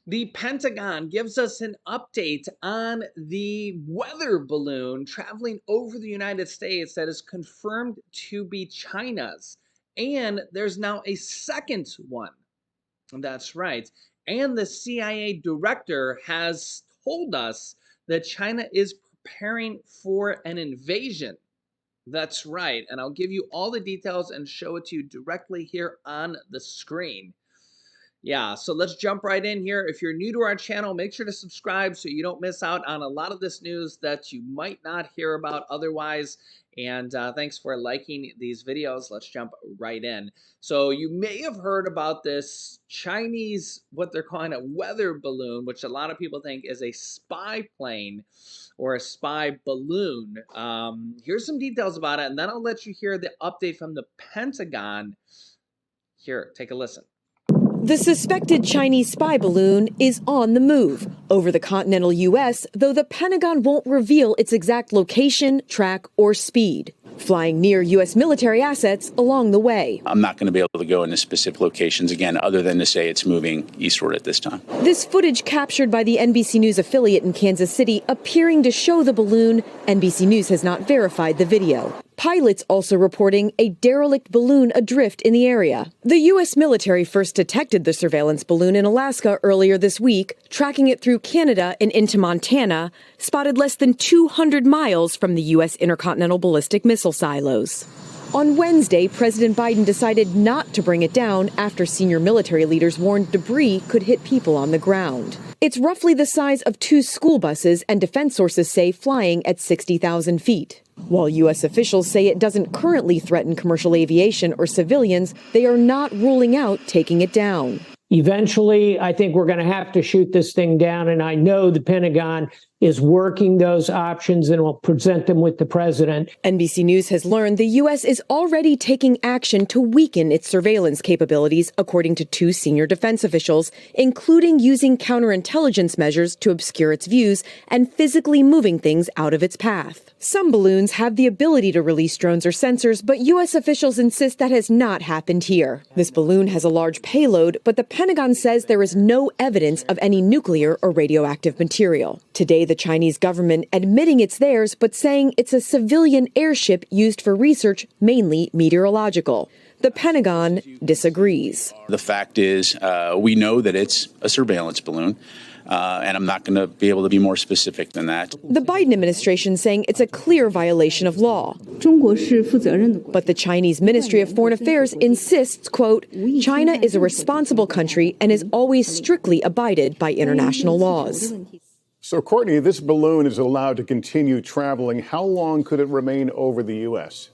The Pentagon gives us an update on the weather balloon traveling over the United States that is confirmed to be China's. And there's now a second one. That's right. And the CIA director has told us that China is preparing for an invasion. That's right. And I'll give you all the details and show it to you directly here on the screen. Yeah, so let's jump right in here. If you're new to our channel, make sure to subscribe so you don't miss out on a lot of this news that you might not hear about otherwise. And thanks for liking these videos. Let's jump right in. So you may have heard about this Chinese, what they're calling a weather balloon, which a lot of people think is a spy plane or a spy balloon. Here's some details about it, and then I'll let you hear the update from the Pentagon. Here, take a listen. The suspected Chinese spy balloon is on the move over the continental U.S., though the Pentagon won't reveal its exact location, track, or speed, flying near U.S. military assets along the way. I'm not going to be able to go into specific locations again, other than to say it's moving eastward at this time. This footage captured by the NBC News affiliate in Kansas City appearing to show the balloon. NBC News has not verified the video. Pilots also reporting a derelict balloon adrift in the area. The U.S. military first detected the surveillance balloon in Alaska earlier this week, tracking it through Canada and into Montana, spotted less than 200 miles from the U.S. intercontinental ballistic missile silos. On Wednesday, President Biden decided not to bring it down after senior military leaders warned debris could hit people on the ground. It's roughly the size of 2 school buses, and defense sources say flying at 60,000 feet. While U.S. officials say it doesn't currently threaten commercial aviation or civilians, they are not ruling out taking it down. Eventually, I think we're going to have to shoot this thing down, and I know the Pentagon is working those options and will present them with the president. NBC News has learned the U.S. is already taking action to weaken its surveillance capabilities, according to 2 senior defense officials, including using counterintelligence measures to obscure its views and physically moving things out of its path. Some balloons have the ability to release drones or sensors, but U.S. officials insist that has not happened here. This balloon has a large payload, but the Pentagon says there is no evidence of any nuclear or radioactive material. Today, the Chinese government admitting it's theirs, but saying it's a civilian airship used for research, mainly meteorological. The Pentagon disagrees. The fact is, we know that it's a surveillance balloon. And I'm not going to be able to be more specific than that. The Biden administration saying it's a clear violation of law. But the Chinese Ministry of Foreign Affairs insists, quote, China is a responsible country and has always strictly abided by international laws. So, Courtney, this balloon is allowed to continue traveling. How long could it remain over the U.S.?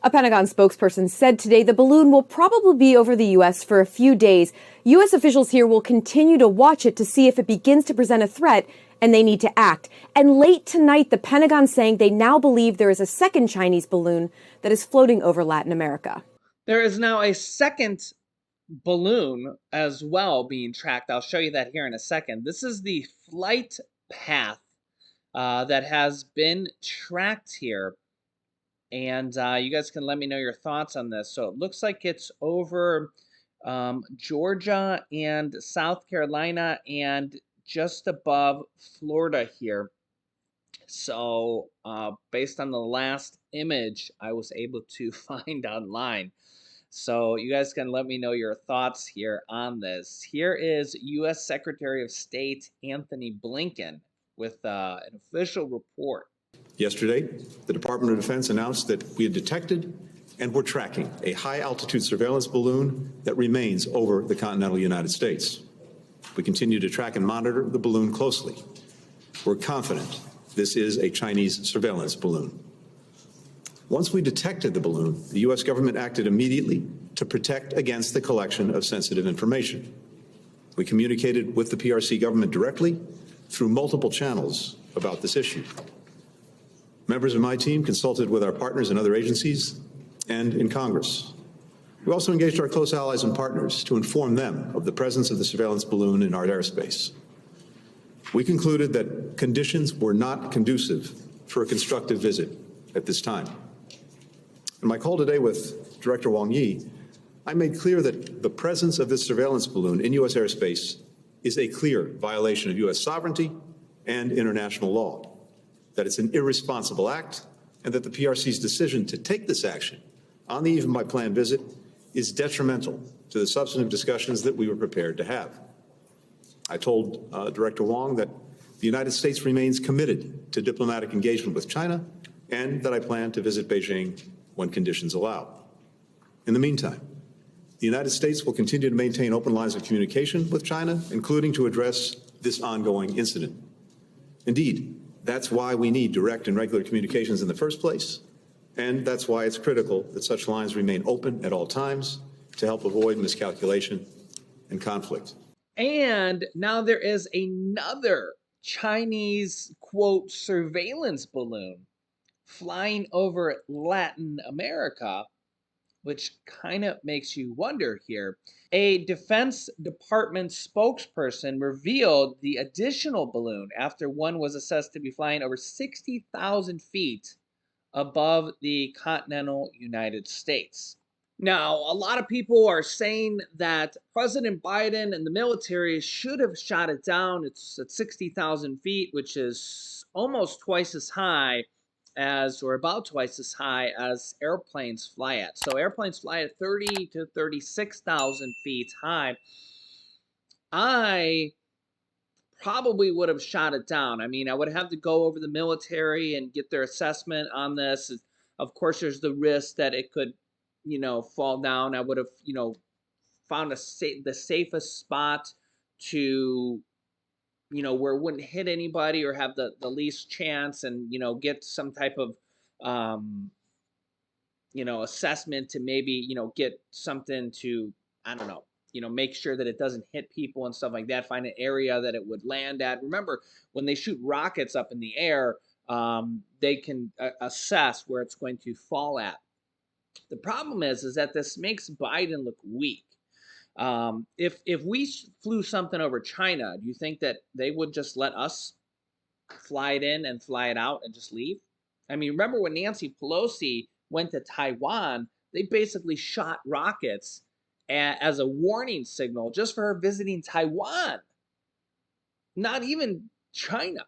A Pentagon spokesperson said today the balloon will probably be over the U.S. for a few days. U.S. officials here will continue to watch it to see if it begins to present a threat, and they need to act. And late tonight, the Pentagon saying they now believe there is a second Chinese balloon that is floating over Latin America. There is now a second balloon as well being tracked. I'll show you that here in a second. This is the flight path that has been tracked here. And you guys can let me know your thoughts on this. So it looks like it's over Georgia and South Carolina and just above Florida here. So based on the last image I was able to find online. So you guys can let me know your thoughts here on this. Here is U.S. Secretary of State Antony Blinken with an official report. Yesterday, the Department of Defense announced that we had detected and were tracking a high-altitude surveillance balloon that remains over the continental United States. We continue to track and monitor the balloon closely. We're confident this is a Chinese surveillance balloon. Once we detected the balloon, the U.S. government acted immediately to protect against the collection of sensitive information. We communicated with the PRC government directly through multiple channels about this issue. Members of my team consulted with our partners in other agencies and in Congress. We also engaged our close allies and partners to inform them of the presence of the surveillance balloon in our airspace. We concluded that conditions were not conducive for a constructive visit at this time. In my call today with Director Wang Yi, I made clear that the presence of this surveillance balloon in U.S. airspace is a clear violation of U.S. sovereignty and international law, that it's an irresponsible act, and that the PRC's decision to take this action on the eve of my planned visit is detrimental to the substantive discussions that we were prepared to have. I told Director Wong that the United States remains committed to diplomatic engagement with China and that I plan to visit Beijing when conditions allow. In the meantime, the United States will continue to maintain open lines of communication with China, including to address this ongoing incident. Indeed, that's why we need direct and regular communications in the first place, and that's why it's critical that such lines remain open at all times to help avoid miscalculation and conflict. And now there is another Chinese, quote, surveillance balloon flying over Latin America, which kind of makes you wonder here. A Defense Department spokesperson revealed the additional balloon after one was assessed to be flying over 60,000 feet above the continental United States. Now, a lot of people are saying that President Biden and the military should have shot it down. It's at 60,000 feet, which is almost twice as high as, or about twice as high as airplanes fly at. So airplanes fly at 30 to 36,000 feet high. I probably would have shot it down. I mean, I would have to go over the military and get their assessment on this. Of course, there's the risk that it could, fall down. I would have, found the safest spot to, where it wouldn't hit anybody or have the least chance, and, get some type of, assessment to maybe, get something to, I don't know, make sure that it doesn't hit people and stuff like that. Find an area that it would land at. Remember, when they shoot rockets up in the air, they can assess where it's going to fall at. The problem is that this makes Biden look weak. If we flew something over China, do you think that they would just let us fly it in and fly it out and just leave? I mean, remember when Nancy Pelosi went to Taiwan, they basically shot rockets as a warning signal just for her visiting Taiwan, not even China.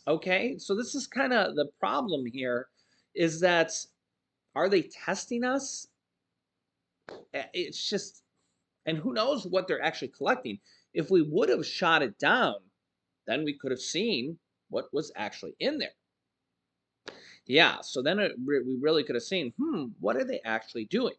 Okay, so this is kind of the problem here, is that, are they testing us? It's just, and who knows what they're actually collecting. If we would have shot it down, then we could have seen what was actually in there. Yeah, so then we really could have seen, what are they actually doing?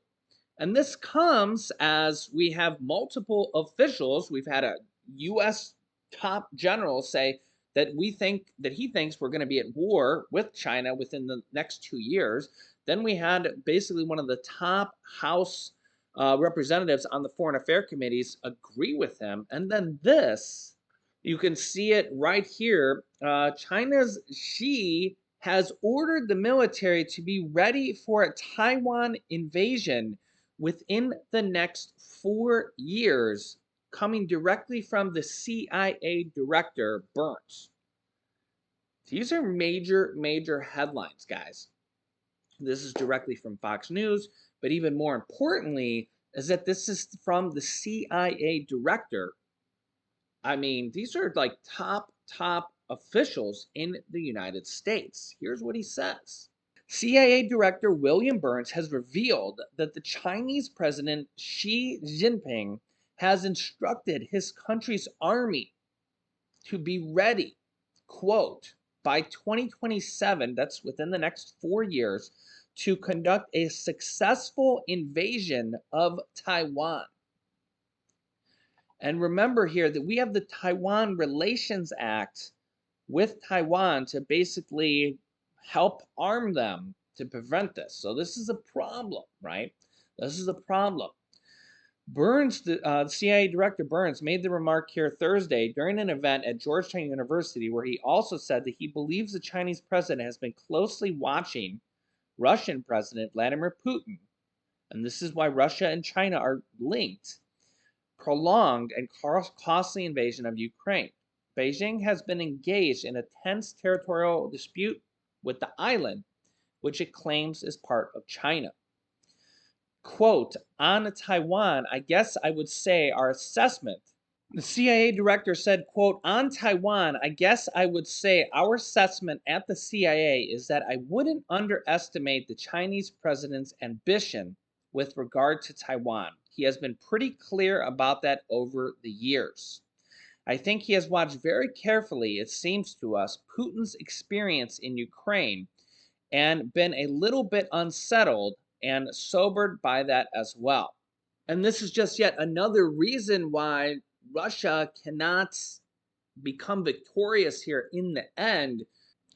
And this comes as we have multiple officials. We've had a U.S. top general say that he thinks we're going to be at war with China within the next 2 years. Then we had basically one of the top House representatives on the Foreign Affairs committees agree with him. And then this, you can see it right here. China's Xi has ordered the military to be ready for a Taiwan invasion within the next 4 years, coming directly from the CIA director, Burns. These are major, major headlines, guys. This is directly from Fox News, but even more importantly is that this is from the CIA director. I mean, these are like top officials in the United States. Here's what he says. CIA Director William Burns has revealed that the Chinese President Xi Jinping has instructed his country's army to be ready, quote, by 2027, that's within the next 4 years, to conduct a successful invasion of Taiwan. And remember here that we have the Taiwan Relations Act with Taiwan to basically help arm them to prevent this. So this is a problem, right? This is a problem. Burns, the CIA Director Burns, made the remark here Thursday during an event at Georgetown University, where he also said that he believes the Chinese president has been closely watching Russian President Vladimir Putin, and this is why Russia and China are linked, prolonged and costly invasion of Ukraine. Beijing has been engaged in a tense territorial dispute with the island, which it claims is part of China. Quote, on Taiwan, I guess I would say our assessment The CIA director said, quote, on Taiwan, I guess I would say our assessment at the CIA is that I wouldn't underestimate the Chinese president's ambition with regard to Taiwan. He has been pretty clear about that over the years. I think he has watched very carefully, it seems to us, Putin's experience in Ukraine and been a little bit unsettled and sobered by that as well. And this is just yet another reason why Russia cannot become victorious here in the end.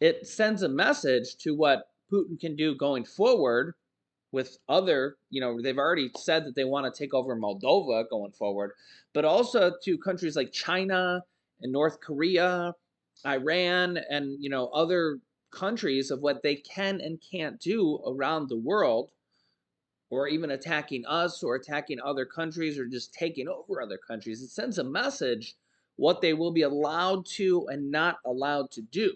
It sends a message to what Putin can do going forward with other, they've already said that they want to take over Moldova going forward, but also to countries like China and North Korea, Iran, and, other countries of what they can and can't do around the world, or even attacking us or attacking other countries or just taking over other countries. It sends a message what they will be allowed to and not allowed to do.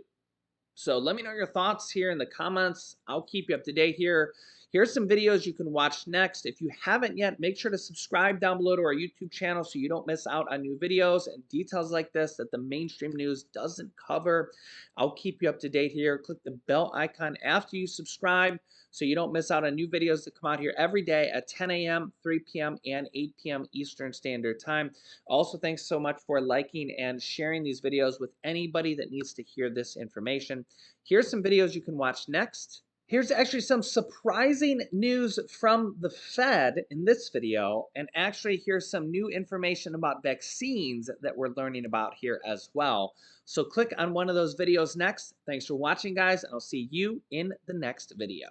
So let me know your thoughts here in the comments. I'll keep you up to date here. Here's some videos you can watch next. If you haven't yet, make sure to subscribe down below to our YouTube channel so you don't miss out on new videos and details like this that the mainstream news doesn't cover. I'll keep you up to date here. Click the bell icon after you subscribe so you don't miss out on new videos that come out here every day at 10 a.m., 3 p.m., and 8 p.m. Eastern Standard Time. Also, thanks so much for liking and sharing these videos with anybody that needs to hear this information. Here's some videos you can watch next. Here's actually some surprising news from the Fed in this video, and actually here's some new information about vaccines that we're learning about here as well. So click on one of those videos next. Thanks for watching, guys, and I'll see you in the next video.